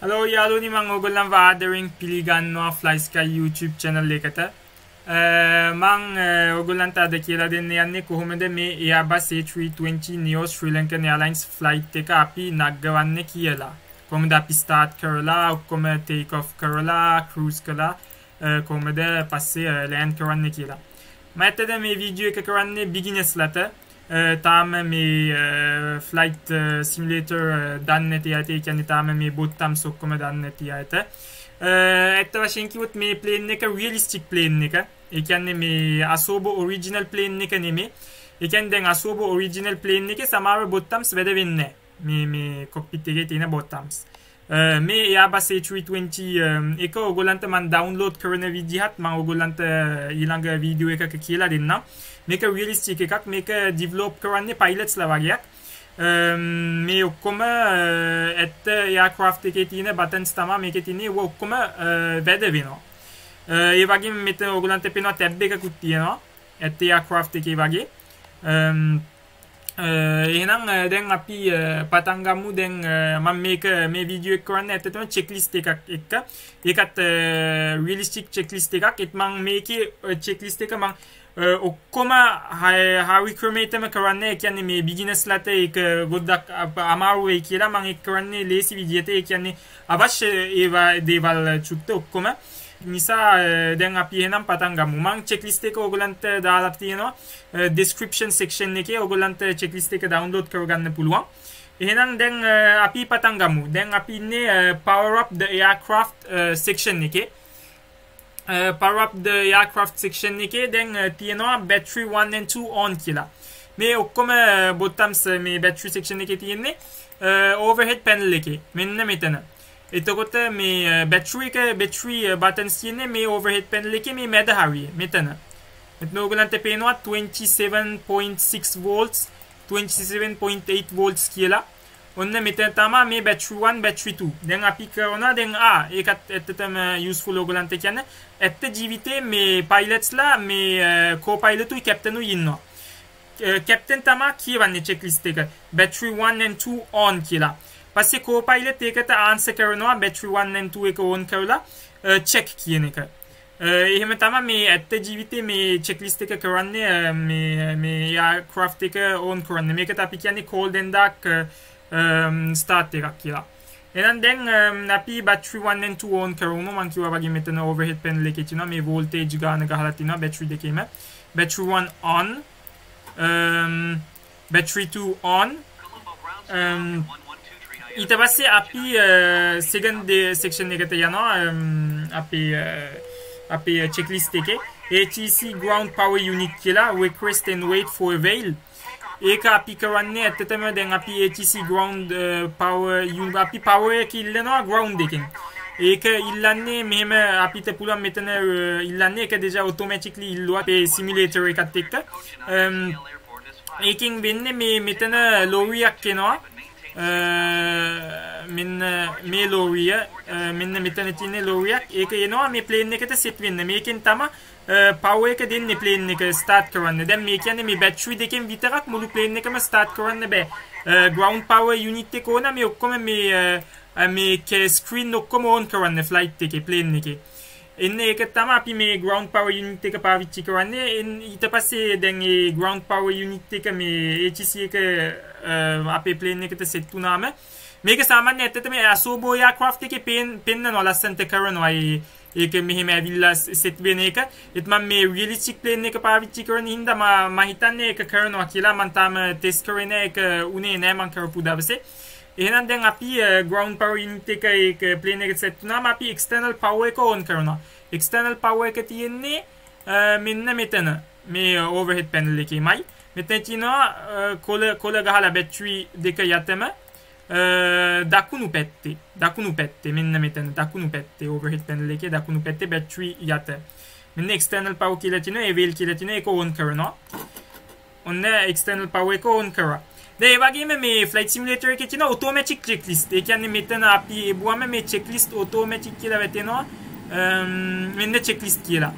Hello යාළුවනි මම ඔයගොල්ලන්ව ආදරෙන් පිළිගන්නවා Fly Sky YouTube channel එකට. මම ඔයගොල්ලන්ට අද කියලා දෙන්න යන්නේ කොහොමද මේ Airbus A320 Neo Sri Lankan Airlines flight එක අපි නගවන්නේ කියලා. කොහොමද අපි start කරලා ඔක්කොම take off කරලා cruise කරලා කොහොමද පස්සේ land කරන්නේ කියලා. මම ඇත්තට මේ වීඩියෝ එක කරන්නේ beginners ලට. තාම මේ flight simulator දන්නේ නැති අයට ඒ කියන්නේ තාම මේ බොත්තම්ස් ඔක්කොම දන්නේ නැති අයට ඇත්ත වශයෙන් කිව්වොත් මේ plane එක realistic plane එක. ඒ කියන්නේ මේ Asobo original plane එක නෙමෙයි. ඒ කියන්නේ දැන් Asobo original plane එකේ සමහර බොත්තම්ස් වැඩ වෙන්නේ නැහැ. මේ cockpit එකේ තියෙන බොත්තම්ස්. මේ Airbus A320 එක ඔයගොල්ලන්ට මම download කරන විදිහත් මම ඔයගොල්ලන්ට ඊළඟ වීඩියෝ එකක කියලා දෙන්නම්. මේක realistic එකක්. මේක develop කරන්නේ pilots ලා වගේක්. මේ ඔක්කොම ඇත්ත aircraft එකේ තියෙන buttons තමයි මේකේ තියෙන්නේ. ඒව ඔක්කොම වැඩ වෙනවා. ඒ වගේම මෙතන ඔයගොල්ලන්ට පේනවා tab එකකුත් තියෙනවා. ඇත්ත aircraft එකේ වගේ. එහෙනම් දැන් අපි පටන් ගමු. දැන් මම මේ වීඩියෝ එක කරන්නේ ඇත්තටම checklist එකක් එක්ක. ඒකත් realistic checklist එකක්. ඒත් මම මේකේ checklist එක මම ඔක්කොම හරි ක්‍රමයටම කරන්නේ. ඒ කියන්නේ මේ beginners ලට ඒක ගොඩක් අමාරු වෙයි කියලා මම ඒක කරන්නේ ලේසි විදියට. ඒ කියන්නේ අවශ්‍ය ඒවා දේවල් චුට්ට ඔක්කොම නිසා දැන් අපි එහෙනම් පටන් ගමු. මම checklist එක ඔයගලන්ට දාලා තියෙනවා description section එකේ. ඔයගලන්ට checklist එක download කරගන්න පුළුවන්. එහෙනම් දැන් අපි පටන් ගමු. දැන් අපි ඉන්නේ power up the aircraft section එකේ. Power up the aircraft section එකේ දැන් තියෙනවා battery 1 and 2 on කියලා. මේ ඔක්කොම buttons මේ battery section එකේ තියෙන්නේ overhead panel එකේ. මෙන්න මෙතන. එතකොට මේ battery buttons තියෙන්නේ මේ overhead panel එකේ මේ මැද හරිය මෙතන. මෙතන ඔයගලන්ට පේනවා 27.6 volts 27.8 volts කියලා. ඔන්න මෙතන තමයි මේ battery 1 battery 2. දැන් අපි කරනවා දැන් ඒකත් ඇත්තටම useful ඔයගලන්ට කියන්නේ ඇත්ත ජීවිතේ මේ pilots ලා මේ co-pilot උයි captain උයි ඉන්නවා. captain තමයි කියවන්නේ checklist එක battery 1 and 2 on කියලා. පස්සේ co-pilot ඒකට answer කරනවා battery 1 and 2 එක on කරලා check කියන එක. එහෙම තමයි මේ ඇත්ත ජීවිතේ මේ checklist එක කරන්නේ මේ aircraft එක on කරන්නේ. මේකට අපි කියන්නේ cold and dark start එකක් කියලා. එහෙනම් දැන් අපි battery 1 and 2 on කරමු. මම කිව්වා වගේ මෙතන overhead panel එකේ තියෙනවා මේ voltage ගාන ගහලා තියෙනවා battery දෙකේම. battery 1 on battery 2 on ඊට පස්සේ අපි second section එකට යනවා. අපි checklist එකේ HEC ground power unit කියලා request and wait for avail. ඒක අපි කරන්නේ ඇත්තටම දැන් අපි HEC ground power unit අපි power එක ඉල්ලනවා ground එකෙන්. ඒක ඉල්ලන්නේ මෙහෙම අපිට පුළුවන් මෙතන ඉල්ලන්නේ ඒක දෙජා automatically ඉල්ලුවා මේ simulator එකත් එක්ක. ඒකෙන් වෙන්නේ මේ මෙතන ලෝරියක් එනවා. මෙන්න මේ ලෝරිය මෙන්න මෙතන තියෙන ලෝරියක් ඒක එනවා මේ plane එකට set වෙන්න. මේකෙන් තමයි power එක දෙන්නේ plane එක start කරන්න. දැන් මේ කියන්නේ මේ battery දෙකෙන් විතරක් මුළු plane එකම start කරන්න බෑ. ground power unit එක ඕන මේ ඔක්කොම මේ screen ඔක්කොම on කරන්න flight එකේ plane එකේ. එන්නේ ඒක තමයි අපි මේ ground power unit එක පාවිච්චි කරන්නේ. ඊට පස්සේ දැන් මේ ground power unit එක මේ HEC එක අපේ plane එකට set වුණාම මේක සාමාන්‍ය ඇත්තටම Asobo aircraft එකේ පෙන්නනවා ලස්සනට කරනවා. ඒක මෙහෙම ඇවිල්ලා set වෙන එක. ඒත් මම මේ realistic plane එක පාවිච්චි කරන හින්දා මම හිතන්නේ ඒක කරනවා කියලා. මම තාම test කරේ නෑ. ඒක උනේ නෑ මම කරපු දවසේ. එහෙනම් දැන් අපි ground power unit එක ඒක plane එකට set වුණාම අපි external power එක on කරනවා. external power එක තියෙන්නේ මෙන්න මෙතන මේ overhead panel එකේමයි. මෙතන තියෙනවා කොළ ගහලා battery දෙක යතම දකුණු පැත්තේ මෙන්න මෙතන දකුණු පැත්තේ overhead panel එකේ දකුණු පැත්තේ battery යත. මෙන්න external power කියලා තියෙනවා. avail කියලා තියෙනවා. ඒක on කරනවා. ඔන්න external power එක on කරා. දැන් ඒ වගේම මේ flight simulator එකේ තියෙන automatic checklist. ඒ කියන්නේ මෙතන අපි එබුවම මේ checklist automatic කියලා වැටෙනවා. මෙන්න checklist කියලා.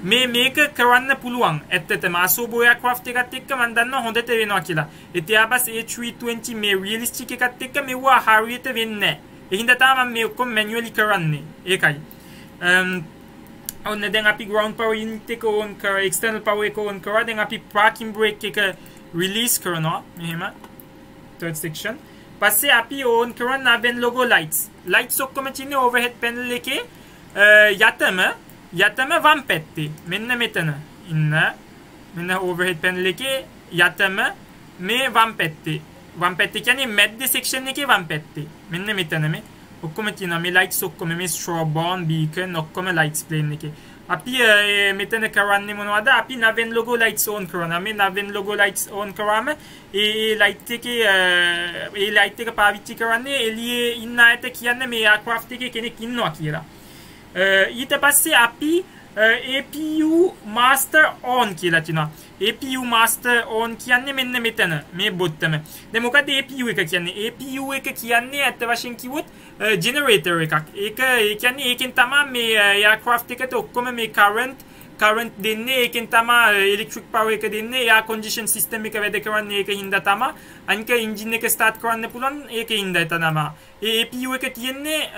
මේක කරන්න පුළුවන්. ඇත්තටම Asobo aircraft එකත් එක්ක මම දන්නවා හොඳට වෙනවා කියලා. Airbus A320 මේ realistic එකත් එක්ක මෙවුවා හරියට වෙන්නේ නැහැ. ඒ හින්දා තමයි මම මේ ඔක්කොම මැනුවලි කරන්නේ. ඒකයි. ඔන්න දැන් අපි ground power unit එක on කර external power එක on කරා. දැන් අපි parking brake එක release කරනවා. මෙහෙම third section. පස්සේ අපි on කරන naven logo lights ඔක්කොම තියෙන්නේ overhead panel එකේ යතම වම් පැත්තේ. මෙන්න මෙතන ඉන්න මෙන්න overhead panel එකේ යතම මේ වම් පැත්තේ කියන්නේ මැද්ද section එකේ වම් පැත්තේ. මෙන්න මෙතන මේ ඔක්කොම තියෙනවා මේ lights ඔක්කොම මේ strobe on beacon ඔක්කොම lights plane එකේ. අපි මෙතන කරන්නේ මොනවද? අපි naven logo lights on කරනවා. මේ naven logo lights on කරාම ඒ light එක පාවිච්චි කරන්නේ එළියේ ඉන්න අයට කියන්නේ මේ aircraft එකේ කෙනෙක් ඉන්නවා කියලා. ඊට පස්සේ අපි APU master on කියලා කියනවා. APU master on කියන්නේ මෙන්න මෙතන මේ බොත්තම. දැන් මොකද APU එක කියන්නේ? APU එක කියන්නේ අත් වශයෙන් කිව්වොත් generator එකක්. ඒ කියන්නේ ඒකෙන් තමයි මේ aircraft එකට ඔක්කොම මේ current දෙන්නේ. ඒකෙන් තමයි electric power එක දෙන්නේ. air condition system එක වැඩ කරන්නේ ඒක හින්දා තමයි. අනික engine එක start කරන්න පුළුවන් ඒක හින්දා තමයි. ඒ APU එක තියෙන්නේ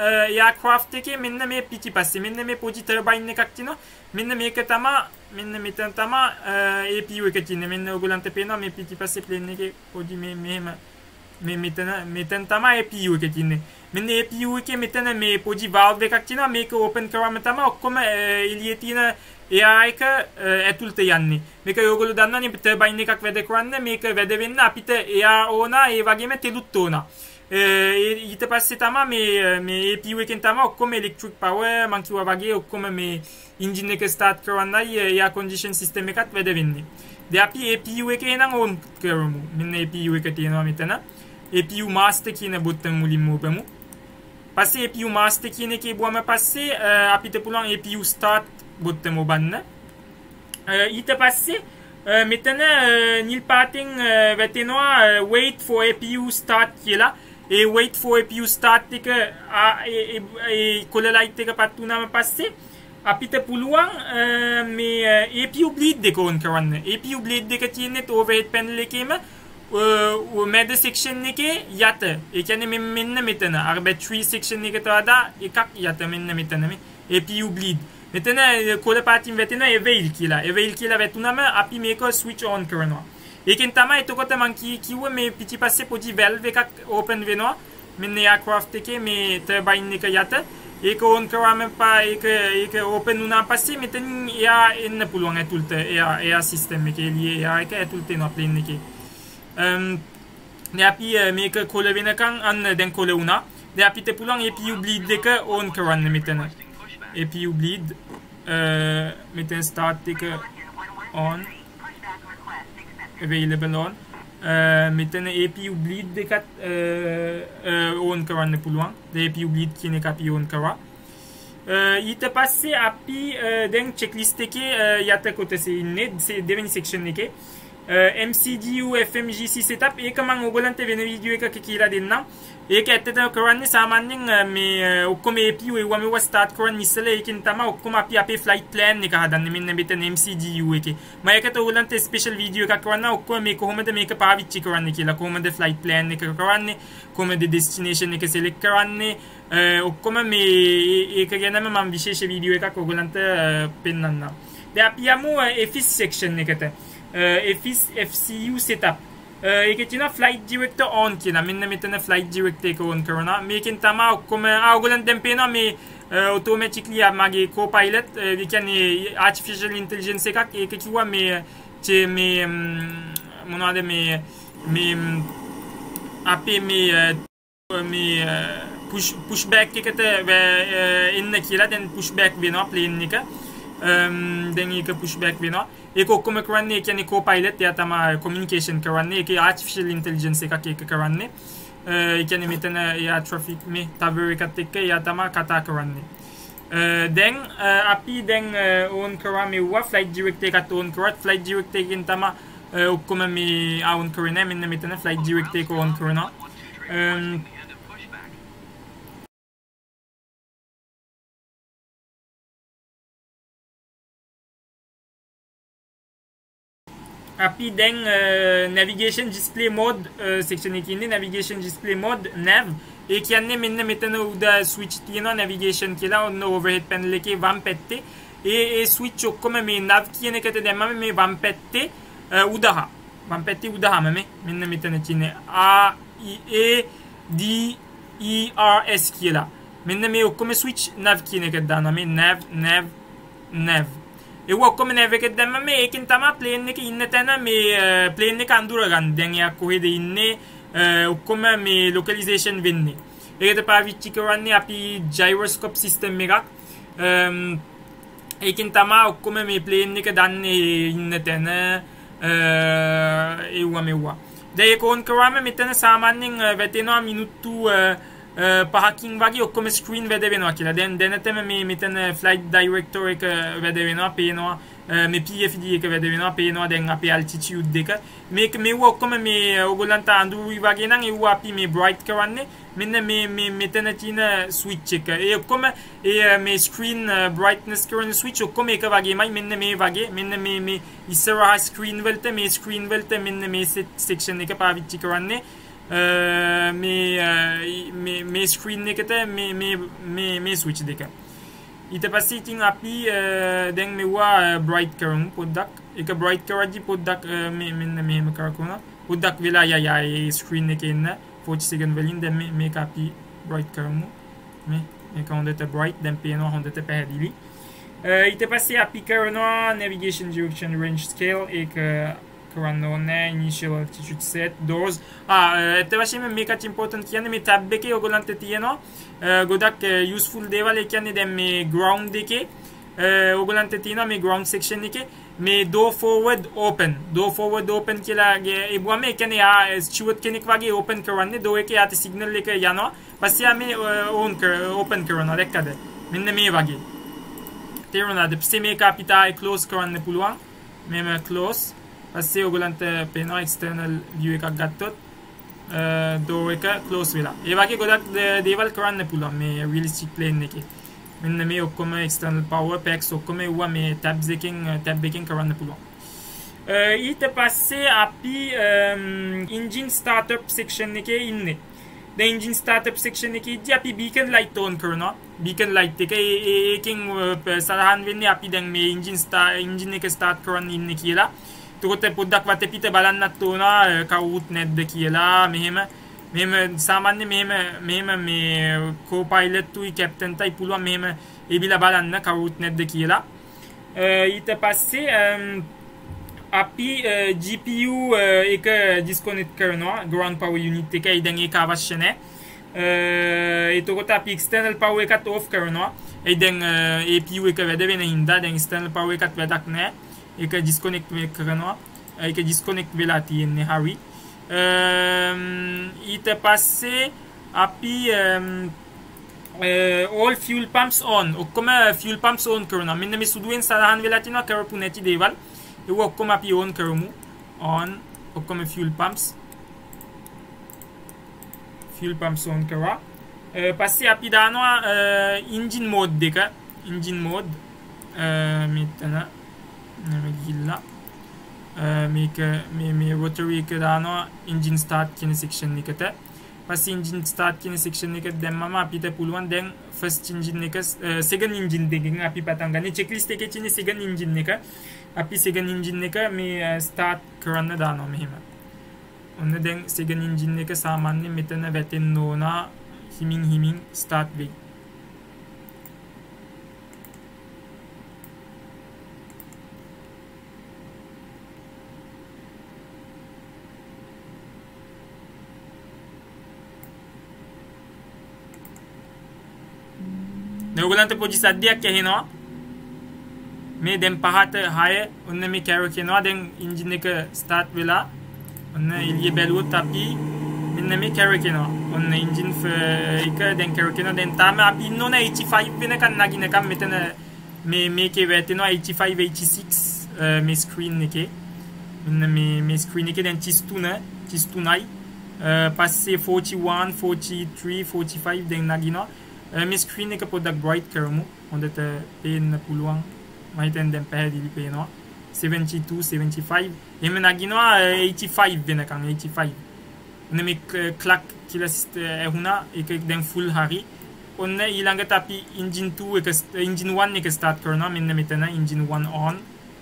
aircraft එකේ මෙන්න මේ පිටිපස්සේ. මෙන්න මේ පොඩි turbine එකක් තියෙනවා. මෙන්න මේක තමයි මෙන්න මෙතන තමයි APU එක තියෙන්නේ. මෙන්න ඔයගලන්ට පේනවා මේ පිටිපස්සේ plane එකේ පොඩි මෙහෙම මේ මෙතන තමයි APU එක තියෙන්නේ. මෙන්න APU එකේ මෙතන මේ පොඩි valve එකක් තියෙනවා. මේක open කරාම තමයි ඔක්කොම එළියේ තියෙන air එක ඇතුළට යන්නේ. මේක ඔයගොල්ලෝ දන්නවනේ turbine එකක් වැඩ කරන්න මේක වැඩ වෙන්න අපිට air ඕන ඒ වගේම තෙලුත් ඕන. ඊට පස්සේ තමයි මේ APU එකෙන් තමයි ඔක්කොම electric power මං කිව්වා වගේ ඔක්කොම මේ engine එක start කරන්නයි air condition system එකත් වැඩ වෙන්නේ. දැන් අපි APU එකේ නම් on කරමු. මෙන්න APU එක තියෙනවා මෙතන. APU master කියන බොත්තම මුලින්ම ඔබමු. පස්සේ APU master කියන එකේ බුවම පස්සේ අපිට පුළුවන් APU start බොත්තම ඔබන්න. ඊට පස්සේ මෙතන නිල් පාටින් වැටෙනවා wait for APU start කියලා. ඒ wait for APU start එක ඒ කොළ light එක පත් වුණාම පස්සේ අපිට පුළුවන් මේ APU bleed එක on කරන්න. APU bleed එක තියෙන්නේ overhead panel එකේම මැද section එකේ යට. ඒ කියන්නේ මෙන්න මෙතන අර battery section එකට වඩා එකක් යට මෙන්න මෙතන මේ APU bleed. මෙතන කොළ පාටින් වැටෙන avail කියලා වැටුනම අපි මේක switch on කරනවා. ඒකෙන් තමයි එතකොට මං කිව්ව මේ පිටිපස්සේ පොඩි valve එකක් open වෙනවා. මෙන්න aircraft එකේ මේ turbine එක යට. ඒක on කරාම ඒක open වුණා පස්සේ මෙතනින් එයා එන්න පුළුවන් ඇතුළට air system එකේ එළියේ air එක ඇතුළට එනවා plane එකේ. දැන් අපි මේක කොළ වෙනකන් අන්න දැන් කොළ වුණා. දැන් අපිට පුළුවන් APU bleed එක on කරන්න මෙතන. APU bleed මෙතන start එක on available on මෙතන APU bleed එකත් on කරන්න පුළුවන්. දැන් APU bleed කියන එක අපි on කරා. ඊට පස්සේ අපි දැන් checklist එකේ යට කොටසේ ඉන්නේ දෙවෙනි section එකේ MCGU FMGC setup ඒක මම ඔයගලන්ට වෙන වීඩියෝ එකක කියලා දෙන්නම්. ඒක ඇත්තටම කරන්නේ සාමාන්‍යයෙන් මේ ඔක්කොම APU ඒවා මේවා start කරන්න ඉස්සෙල්ලා ඒකෙන් තමයි ඔක්කොම අපි අපේ flight plan එක හදන්නේ. මෙන්න මෙතන MCGU එකේ. මම ඒකට ඔයගලන්ට special වීඩියෝ එකක් කරන්න ඔක්කොම මේ කොහොමද මේක පාවිච්චි කරන්නේ කියලා. කොහොමද flight plan එක කරන්නේ, කොහොමද destination එක select කරන්නේ, ඔක්කොම මේ ඒක ගැනම මම විශේෂ වීඩියෝ එකක් ඔයගලන්ට පෙන්නන්නම්. දැන් අපි යමු FIS section එකට. FIS FCU setup. ඒකේ තියෙනවා flight director on කියලා. මෙන්න මෙතන flight director එක on කරනවා. මේකෙන් තමයි ඔක්කොම ඔයගොල්ලන් දැන් පේනවා මේ automatically මගේ co-pilot ඒ කියන්නේ artificial intelligence එකක්. ඒක කිව්වා මේ මොනවද මේ අපේ මේ pushback එකට එන්න කියලා දැන් pushback වෙනවා plane එක. දැන් ඒක pushback වෙනවා. ඒක ඔක්කොම කරන්නේ ඒ කියන්නේ co-pilot එයා තමයි communication කරන්නේ. ඒකේ artificial intelligence එකක් ඒක කරන්නේ. ඒ කියන්නේ මෙතන එයා traffic මේ tower එකත් එක්ක එයා තමයි කතා කරන්නේ. දැන් අපි දැන් on කරා මෙවුවා flight director එකත් on කරත් flight director එකෙන් තමයි ඔක්කොම මේ on කරන්නේ. මෙන්න මෙතන flight director එක on කරනවා. අපි දැන් navigation display mode section එකේ ඉන්නේ. navigation display mode nav ඒ කියන්නේ මෙන්න මෙතන උඩ ස්විච් තියෙනවා navigation කියලා ඔන්න overhead panel එකේ වම් පැත්තේ ඒ ස්විච් ඔක්කොම මේ nav කියන එකට දැම්මම මේ වම් පැත්තේ උදහා වම් පැත්තේ උදහාම මෙන්න මෙතන තියෙන A D E R S කියලා මෙන්න මේ ඔක්කොම ස්විච් nav කියන එකට දානවා මේ nav ඒ ඔක්කොම nav එකට දැම්මම මේකෙන් තමයි plane එකේ ඉන්න තැන මේ plane එක අඳුරගන්න දැන් එයා කොහෙද ඉන්නේ ඔක්කොම මේ localization වෙන්නේ ඒකට පාවිච්චි කරන්නේ අපි gyroscope system එකක් ඒකෙන් තමයි ඔක්කොම මේ plane එක දන්නේ ඉන්න තැන එව්වා දැන් ඒක on කරාම මෙතන සාමාන්‍යයෙන් වැටෙනවා මිනිත්තු 5කින් වගේ ඔක්කොම ස්ක්‍රීන් වැඩ වෙනවා කියලා. දැන් දැනටම මේ මෙතන ෆ්ලයිට් ඩයිරෙක්ටර් එක වැඩ වෙනවා පේනවා මේ PFD එක වැඩ වෙනවා පේනවා දැන් අපේ altitude එක මේක මෙව ඔක්කොම මේ ඕගොල්ලන්ට අඳුරුයි වගේ නම් ඒව අපි මේ bright කරන්නේ මෙන්න මේ මෙතන තියෙන switch එක. ඒ ඔක්කොම මේ screen brightness කරන switch ඔක්කොම එක වගේමයි මෙන්න මේ වගේ මෙන්න මේ ඉස්සරහා screen වලට මේ screen වලට මෙන්න මේ section එක පාවිච්චි කරන්නේ මේ screen එකට මේ switch දෙක. ඊට පස්සේ ඉතින් අපි දැන් මෙවුවා bright කරමු පොඩ්ඩක්. ඒක bright කරද්දි පොඩ්ඩක් මෙන්න මෙහෙම කරකුණා. පොඩ්ඩක් වෙලා යයි screen එකේ ඉන්න 40 second වලින් දැන් මේක අපි bright කරමු. මේක හොඳට bright දැන් පේනවා හොඳට පැහැදිලි. ඊට පස්සේ අපි කරනවා navigation direction range scale ඒක කරන්න ඕනේ initial altitude set doors ඒත් වශයෙන්ම මේකත් important කියන්නේ මේ tab එකේ ඔයගොල්ලන්ට තියෙනවා ගොඩක් useful දේවල් ඒ කියන්නේ දැන් මේ ground එකේ ඔයගොල්ලන්ට තියෙනවා මේ ground section එකේ මේ door forward open කියලා ඒබුවම ඒ කියන්නේ steward කෙනෙක් වගේ open කරන්නේ door එකේ යාට signal එක යනවා පස්සේ මේ open කරනවා දැක්කද මෙන්න මේ වගේ තේරුණාද පස්සේ මේක අපිට close කරන්න පුළුවන් මෙම close පස්සේ ඔයගලන්ට පේනවා external view එකක් ගත්තොත් door එක close වෙලා. ඒ වගේ ගොඩක් දේවල් කරන්න පුළුවන් මේ realistic plane එකේ. මෙන්න මේ ඔක්කොම external power packs ඔක්කොම ඒවා මේ tab එකෙන් කරන්න පුළුවන්. ඊට පස්සේ අපි engine startup section එකේ ඉන්නේ. The engine startup section එකේදී අපි beacon light on කරනවා. beacon light එක ඒකෙන් සලහන් වෙන්නේ අපි දැන් මේ engine එක start කරන්න ඉන්නේ කියලා. එතකොට පොඩ්ඩක් වටපිට බලන්නත් ඕන කවුරුත් නැද්ද කියලා මෙහෙම සාමාන්‍ය මෙහෙම මේ co-pilot උයි captain තයි පුළුවන් මෙහෙම එවිලා බලන්න කවුරුත් නැද්ද කියලා ඊට පස්සේ අපි GPU එක disconnect කරනවා ground power unit එකයි දැන් ඒක අවශ්‍ය නැහැ එතකොට අපි external power එකත් off කරනවා ඒ දැන් APU එක වැඩ වෙන හින්දා දැන් external power එකත් වැඩක් නැහැ ඒක disconnect කරනවා ඒක disconnect වෙලා තියෙන්නේ හරි ඊට පස්සේ අපි all fuel pumps on ඔක්කොම fuel pumps on කරනවා මෙන්න මේ සුදුවෙන් සලහන් වෙලා තිනවා කරපු නැති දේවල් ඒක ඔක්කොම අපි on කරමු on ඔක්කොම fuel pumps on කරා පස්සේ අපි දානවා engine mode එක engine mode මෙතන ගිල්ලා මේක මේ rotary එක දානවා engine start කියන section එකට පස්සේ engine start කියන section එක දැම්මම අපිට පුළුවන් දැන් first engine එක second engine දෙකෙන් අපි පටන් ගන්න checklist එකේ තියෙන second engine එක අපි second engine එක මේ start කරන්න දානවා මෙහෙම ඔන්න දැන් second engine එක සාමාන්‍යයෙන් මෙතන වැටෙන්න ඕන හිමින් start වෙයි ඔයගලන්ට පොඩි සද්දයක් ඇහෙනවා මේ දැන් 5ට 6 ඔන්න මේ කැරක් එනවා දැන් එන්ජින් එක ස්ටාර්ට් වෙලා ඔන්න එළිය බැලුවොත් අපි මෙන්න මේ කැරක් එනවා ඔන්න එන්ජින් එක දැන් කැරක් එනවා දැන් තාම අපි ඉන්න ඕන 85 වෙනකන් නගිනකම් මෙතන මේකේ වැටෙනවා 85 86 මේ ස්ක්‍රීන් එකේ මෙන්න මේ ස්ක්‍රීන් එකේ දැන් 33යි පස්සේ 41 43 45 දැන් නගිනවා මේ ස්ක්‍රීන් එක පොඩ්ඩක් bright කරමු හොඳට පේන්න පුළුවන් මම හිතන්නේ දැන් පැහැදිලි පේනවා 72 75 එහෙම නගිනවා 85 වෙනකන් 85 ඔන්න මේ ක්ලක් කියලා ඇහුණා ඒක දැන් ෆුල් හරි ඔන්න ඊළඟට අපි engine 2 එක engine 1 එක start කරනවා මෙන්න මෙතන engine 1 on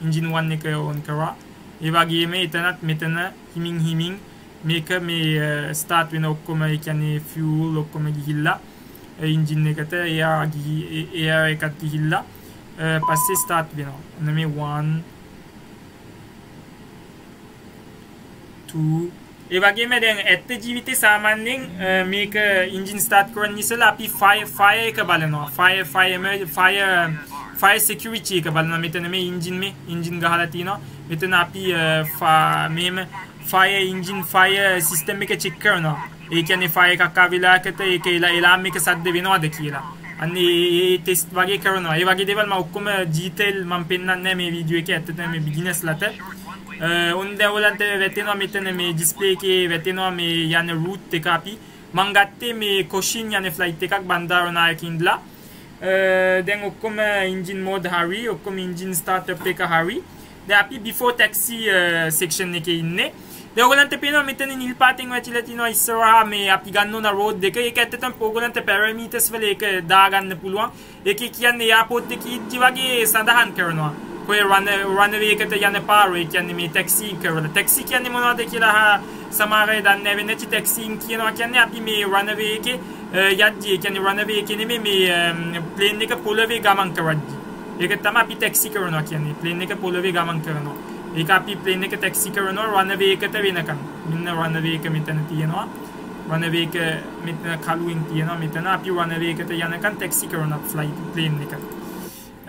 engine 1 එක on කරා ඒ වගේම එතනත් මෙතන හිමින් මේක මේ start වෙන ඔක්කොම ඒ කියන්නේ fuel ඔක්කොම ගිහිල්ලා engine එකට air එකත් ගිහිල්ලා පස්සේ start වෙනවා ඔන්න මේ 1 2 ඒ වගේම දැන් ඇත්ත ජීවිතේ සාමාන්‍යයෙන් මේක engine start කරන්න ඉස්සෙල්ලා අපි fire එක බලනවා fire security එක බලනවා මෙතන මේ engine ගහලා තියෙනවා මෙතන අපි මෙහෙම fire system එක check කරනවා ඒ කියන්නේ fire එකක් ආවිලාකට ඒක alarm එක සද්ද වෙනවද කියලා අන්න ඒ ටෙස්ට් වගේ කරනවා ඒ වගේ දේවල් මම ඔක්කොම detail මම පෙන්නන්නේ නැහැ මේ වීඩියෝ එකේ ඇත්තටම මේ beginners ලට උන් දැවලන්ට වැටෙනවා මෙතන මේ ඩිස්ප්ලේ එකේ වැටෙනවා මේ යන route එක අපි මම ගත්තේ මේ කොෂින් යන ෆ්ලයිට් එකක් බන්දාරනායක ඉඳලා දැන් ඔක්කොම engine mode හරි ඔක්කොම engine startup එක හරි දැන් අපි before taxi section එකේ ඉන්නේ දැන් ඔයගලන්ට පේනවා මෙතන නිල් පාටින් වැටිලා තිනවා ඉස්සරහා මේ අපි ගන්න ඕන road දෙක ඒක ඇත්තටම ඔයගලන්ට parameters වල ඒක දාගන්න පුළුවන් ඒකේ කියන්නේ airport එකේ ඉච්චි වගේ සඳහන් කරනවා කොයි runway එකට යන පාර ඒ කියන්නේ මේ taxi කරලා taxi කියන්නේ මොනවද කියලා සමහර අය දන්නේ නැහැ වෙනචි taxi කියනවා කියන්නේ අපි මේ runway එකේ යද්දි ඒ කියන්නේ runway එකේ නෙමෙයි මේ plane එක පොළවේ ගමන් කරද්දි ඒක තමයි අපි taxi කරනවා කියන්නේ plane එක පොළවේ ගමන් කරනවා ඒක අපි plane එක taxi කරනවා runway එකට වෙනකන් මෙන්න runway එක මෙතන තියෙනවා runway එක මෙතන කළුවෙන් තියෙනවා මෙතන අපි runway එකට යනකන් taxi කරනවා flight plane එක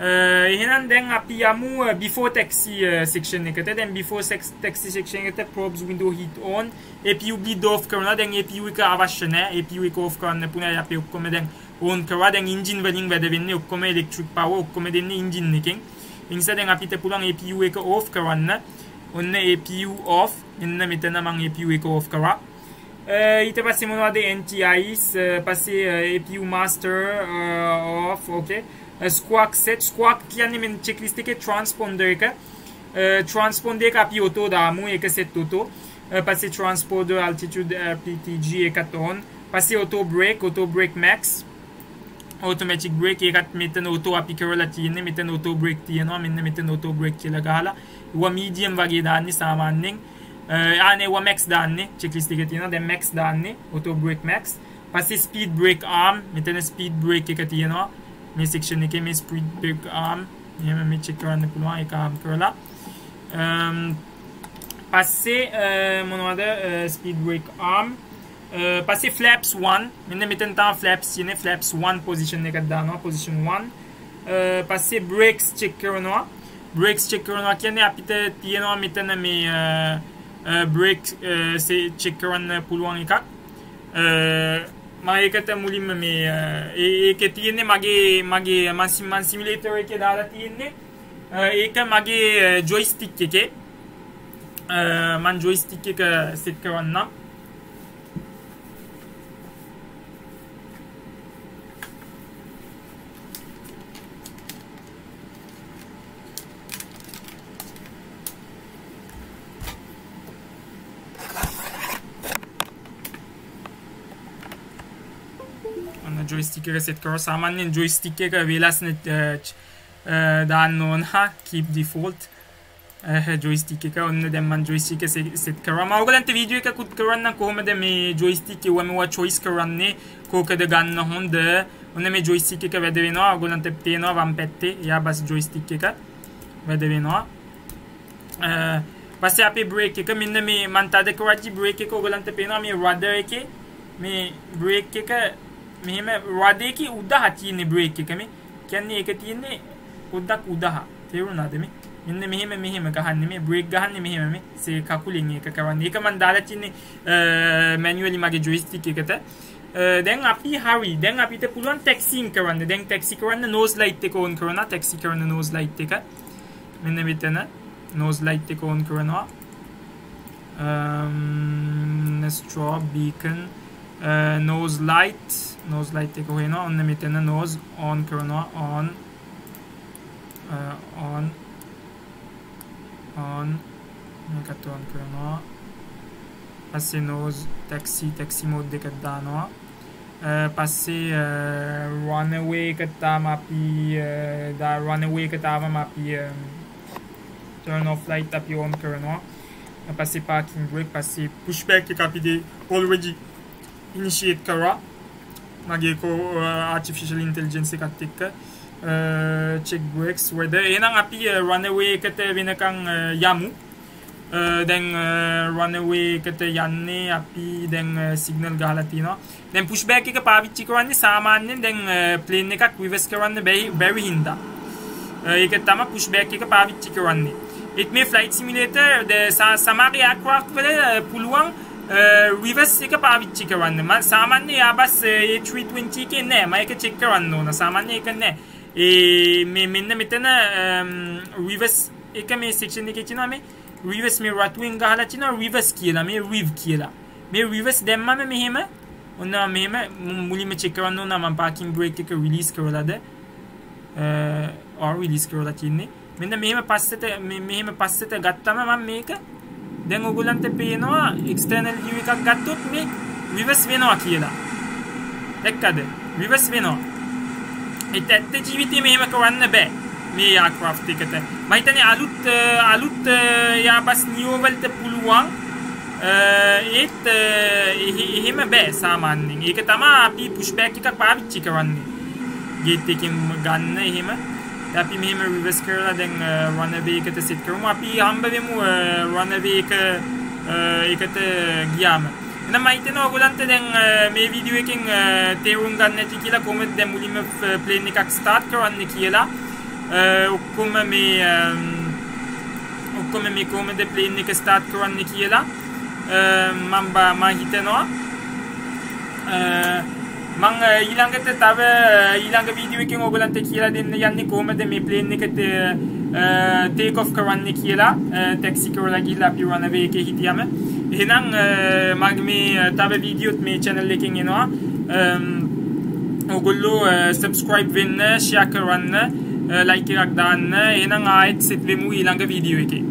එහෙනම් දැන් අපි යමු before taxi section එකට දැන් before taxi section එකට probes window heat on APU bleed off කරනවා දැන් APU එක අවශ්‍ය නැහැ APU එක off කරන්න පුළුවන් අපි ඔක්කොම දැන් on කරා දැන් engine වලින් වැඩ වෙන්නේ ඔක්කොම electric power ඔක්කොම දෙන්නේ engine එකෙන් ඒ නිසා දැන් අපිට පුළුවන් APU එක off කරන්න ඔන්න APU off මෙන්න මෙතන මම APU එක off කරා ඊට පස්සේ මොනවද NTIs පස්සේ APU master off okay squawk set squawk කියන්නේ මෙන්න checklist එකේ transponder එක අපි auto දාමු ඒක set auto පස්සේ transponder altitude PTG එකත් on පස්සේ auto brake max automatic brake එකත් මෙතන auto අපි කරලා තියෙන්නේ මෙතන auto brake තියෙනවා මෙන්න මෙතන auto brake කියලා ගහලා ඌව medium වගේ දාන්නේ සාමාන්‍යයෙන් ආනේ ඌව max දාන්නේ checklist එකේ තියෙනවා දැන් max දාන්නේ auto brake max පස්සේ speed brake arm මෙතන speed brake එක තියෙනවා මේ section එකේ මේ speed brake arm එහෙම මේ check කරන්න පුළුවන් ඒක arm කරලා පස්සේ මොනවද speed brake arm පස්සේ flaps 1 මෙන්න මෙතන තමයි flaps තියෙන්නේ flaps 1 position එකක් දානවා position 1 පස්සේ brakes check කරනවා කියන්නේ අපිට තියෙනවා මෙතන මේ brake check කරන්න පුළුවන් එකක් මම ඒකට මුලින්ම මේ ඒකේ තියෙන්නේ මගේ මම සිමියුලේටර් එකේ දාලා තියෙන්නේ ඒක මගේ ජොයිස්ටික් එකේ මම ජොයිස්ටික් එක සෙට් කරවන්නම් joystick එක set කරලා සාමාන්‍යයෙන් joystick එක වෙලස් දාන්න ඕන keep default joystick එක ඔන්න දැන් මම joystick එක set කරා මම ඔයගලන්ට වීඩියෝ එකකුත් කරන්න කොහොමද මේ joystick එක වමවා choice කරන්නේ කොකද ගන්න හොඳ ඔන්න මේ joystick එක වැඩ වෙනවා ඔයගලන්ට පේනවා වම් පැත්තේ එයා බස් joystick එක වැඩ වෙනවා පස්සේ අපි brake එක මෙන්න මේ මම තද කරච්චි brake එක ඔයගලන්ට පේනවා මේ rudder එකේ මේ brake එක මෙහෙම rudder එකේ උඩහ තියෙන්නේ brake එක මේ කියන්නේ ඒක තියෙන්නේ පොඩ්ඩක් උඩහ තේරුණාද මේ මෙන්න මෙහෙම ගහන්නේ මේ brake ගහන්නේ මෙහෙම මේ සේ කකුලෙන් ඒක කරන්නේ ඒක මම දාලා තින්නේ manually මගේ joystick එකට දැන් අපි හරි දැන් අපිට පුළුවන් taxiing කරන්න දැන් taxi කරන්න nose light එක on කරනවා taxi කරන nose light එක මෙන්න මෙතන nose light එක on කරනවා strobe beacon nose light එක හොයනවා ඔන්න මෙතන nose on කරනවා on මේකට on කරනවා පස්සේ nose taxi mode එකක් දානවා පස්සේ runaway එක තාම අපි runaway එක තාම අපි turn off light අපි on කරනවා පස්සේ parking brake පස්සේ pushback එක අපි already initiate කරා මගේ artificial intelligence එකත් එක්ක check brakes weather එහෙනම් අපි runaway එකට වෙනකන් යමු දැන් runaway එකට යන්නේ අපි දැන් signal ගහලා තිනවා දැන් pushback එක පාවිච්චි කරන්නේ සාමාන්‍යයෙන් දැන් plane එකක් reverse කරන්න බැරි හින්දා ඒක තමයි pushback එක පාවිච්චි කරන්නේ it may flight simulator සමහර aircraft වල පුළුවන් reverse එක පාවිච්චි කරන්න මම සාමාන්‍ය Airbus A320 එකේ නෑ මම ඒක check කරන්න ඕන සාමාන්‍ය ඒක නෑ මේ මෙන්න මෙතන reverse එක මේ section එකේ තියෙනවා මේ reverse මේ right wing ගහලා තියෙනවා reverse කියලා මේ rev කියලා මේ reverse දැම්මම මෙහෙම ඔන්න මෙහෙම මුලින්ම check කරන්න ඕන මම parking brake එක release කරලාද or release කරලා තියන්නේ මෙන්න මෙහෙම පස්සට ගත්තම මම මේක දැන් ඔයගොල්ලන්ට පේනවා external view එකක් ගත්තොත් මේ reverse වෙනවා කියලා දැක්කද reverse වෙනවා ඒත් ඇත්ත ජීවිතේ මෙහෙම කරන්න බෑ මේ aircraft එකට මම හිතන්නේ අලුත් Airbus Neo වලට පුළුවන් ඒත් එහෙම බෑ සාමාන්‍යයෙන් ඒක තමයි අපි pushback එකක් පාවිච්චි කරන්නේ gate එකකින් ගන්න එහෙම අපි මෙහෙම reverse කරලා දැන් runway එකට set කරමු අපි හම්බ වෙමු runway එකට ගියාම එහෙනම් මම හිතනවා ඔයගොල්ලන්ට දැන් මේ වීඩියෝ එකෙන් තේරුම් ගන්න ඇති කියලා කොහොමද දැන් මුලින්ම plane එකක් start කරන්නේ කියලා ඔක්කොම මේ කොහොමද plane එක start කරන්නේ කියලා මම හිතනවා මම ඊළඟට තව ඊළඟ වීඩියෝ එකකින් ඔයගලන්ට කියලා දෙන්න යන්නේ කොහොමද මේ ප්ලේන් එකට ටේක් ඔෆ් කරන්නේ කියලා ටැක්සි කරලා ගිහලා අපි runway එකේ හිටියම එහෙනම් මගේ මේ තව වීඩියෝත් මේ channel එකෙන් එනවා ඔයගොල්ලෝ subscribe වෙන්න share කරන්න like එකක් දාන්න එහෙනම් ආයෙත් සෙත් වෙමු ඊළඟ වීඩියෝ එකේ